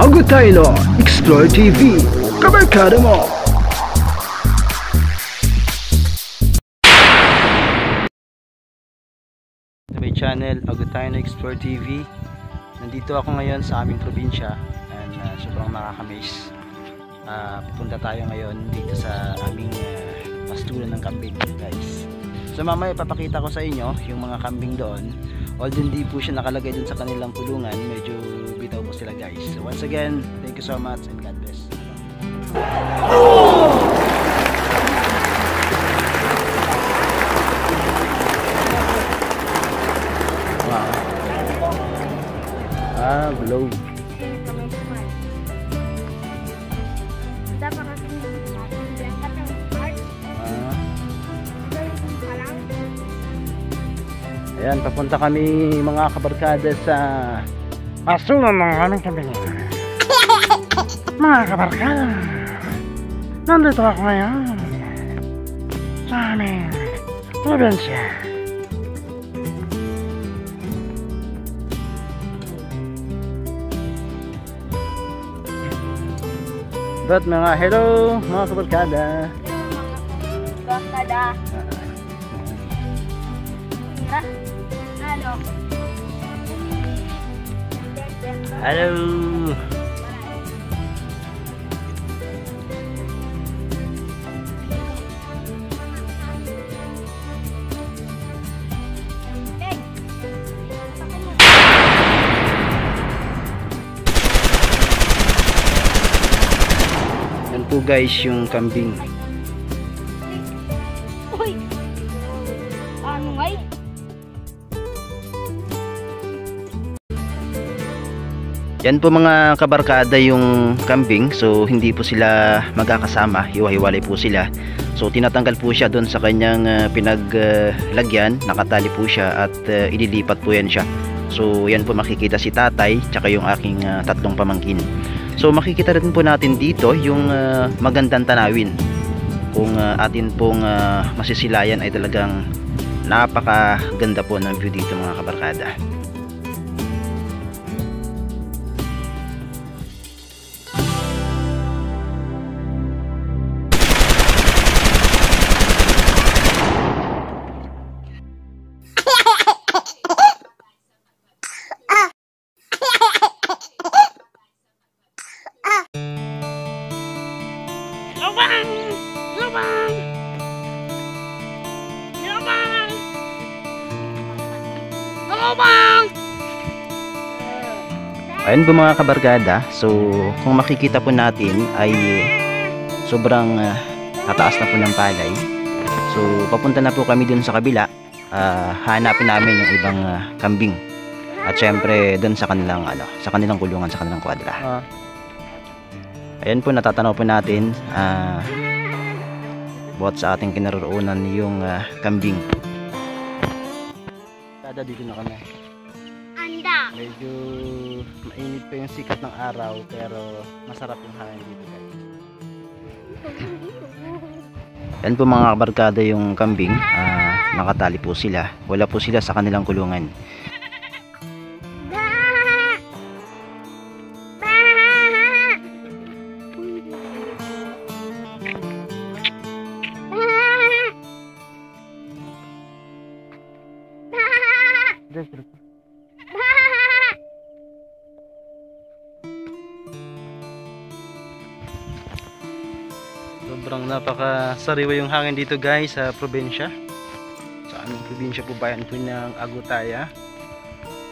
Agutino Explore TV, kabarkada mo. Sa may channel Agutino Explore TV. Nandito ako ngayon sa aming probinsya and sobrang nakakamiss. Pupunta tayo ngayon dito sa aming pastulan ng kambing, guys. So mamaya ipapakita ko sa inyo yung mga kambing doon. Although hindi po siya nakalagay dun sa kanilang kulungan, medyo bitaw po sila, guys. So once again, thank you so much and God bless. Wow. Blow. Ayan, papunta kami mga kabarkada sa pastulan ng aming kambing. Mga kabarkada, nandito ako ngayon sa aming probinsya. But mga hello mga kabarkada. Kabarkada. Halo. Hello. Yan po guys yung kambing. Uy. Ano ngay? Yan po mga kabarkada yung kambing. So hindi po sila magkakasama, hiwa-hiwalay po sila. So tinatanggal po siya doon sa kanyang pinaglagyan, nakatali po siya at ililipat po yan siya. So yan po makikita si tatay tsaka yung aking tatlong pamangkin. So makikita rin po natin dito yung magandang tanawin. Kung atin pong masisilayan ay talagang napakaganda po ng view dito mga kabarkada. Ayun po mga kabarkada. So kung makikita po natin ay sobrang tataas na po ng palay. So papunta na po kami dun sa kabila. Hanapin namin yung ibang kambing. At syempre dun sa kanilang sa kanilang kulungan, sa kanilang kwadra. Ayun po, natatanaw po natin buhat sa ating kinaroroonan yung kambing. Kada dito na kami. Anda. Medyo mainit pa yung sikat ng araw pero masarap yung hangin dito, guys. Yan po mga kabarkada yung kambing. Nakatali po sila. Wala po sila sa kanilang kulungan. Sobrang napakasariwa yung hangin dito, guys, sa probinsya. Sa aming probinsya po, bayan po ng Agutaya.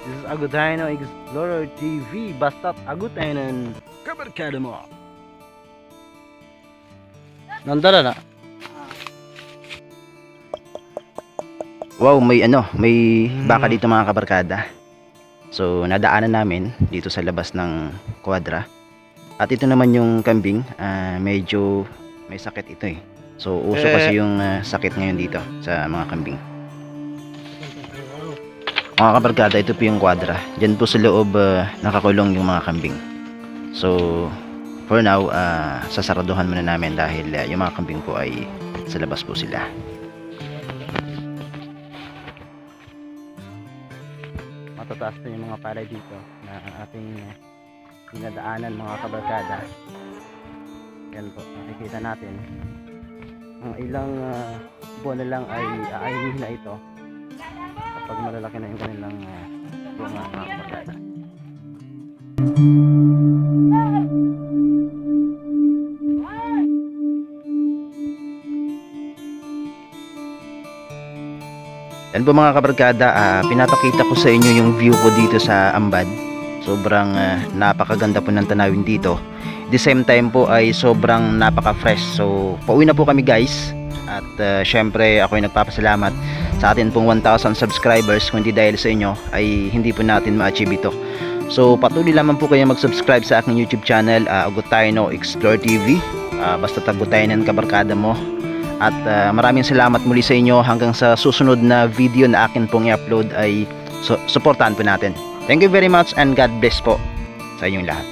This is Agutino Explorer TV. Basta't Agutino, kabarkada mo. Nandala na. Wow, may baka dito mga kabarkada. So nadaanan namin dito sa labas ng kwadra. At ito naman yung kambing, medyo may sakit ito eh. So uso kasi yung sakit ngayon dito sa mga kambing. Mga kabarkada, ito po yung kwadra. Diyan po sa loob nakakulong yung mga kambing. So for now, sasaraduhan muna namin dahil yung mga kambing po ay sa labas po sila. Matataas na yung mga palay dito na ating dinadaanan mga kabarkada. Yan po, makikita natin ang ilang buwan na lang ay aayuhin na ito kapag malalaki na yung kanilang bunga mga kabarkada. Yan po mga kabarkada, pinapakita ko sa inyo yung view ko dito sa Ambad. Sobrang napakaganda po ng tanawin dito. At the same time po ay sobrang napaka-fresh. So pauwi na po kami guys. At syempre ako ay nagpapasalamat sa atin pong 1,000 subscribers. Kung hindi dahil sa inyo ay hindi po natin ma-achieve ito. So patuloy lamang po kayo mag-subscribe sa aking YouTube channel, Agutayno Explore TV. Basta Agutayno ng kabarkada mo. At maraming salamat muli sa inyo. Hanggang sa susunod na video na akin pong i-upload ay suportahan po natin. Thank you very much and God bless po sa inyong lahat.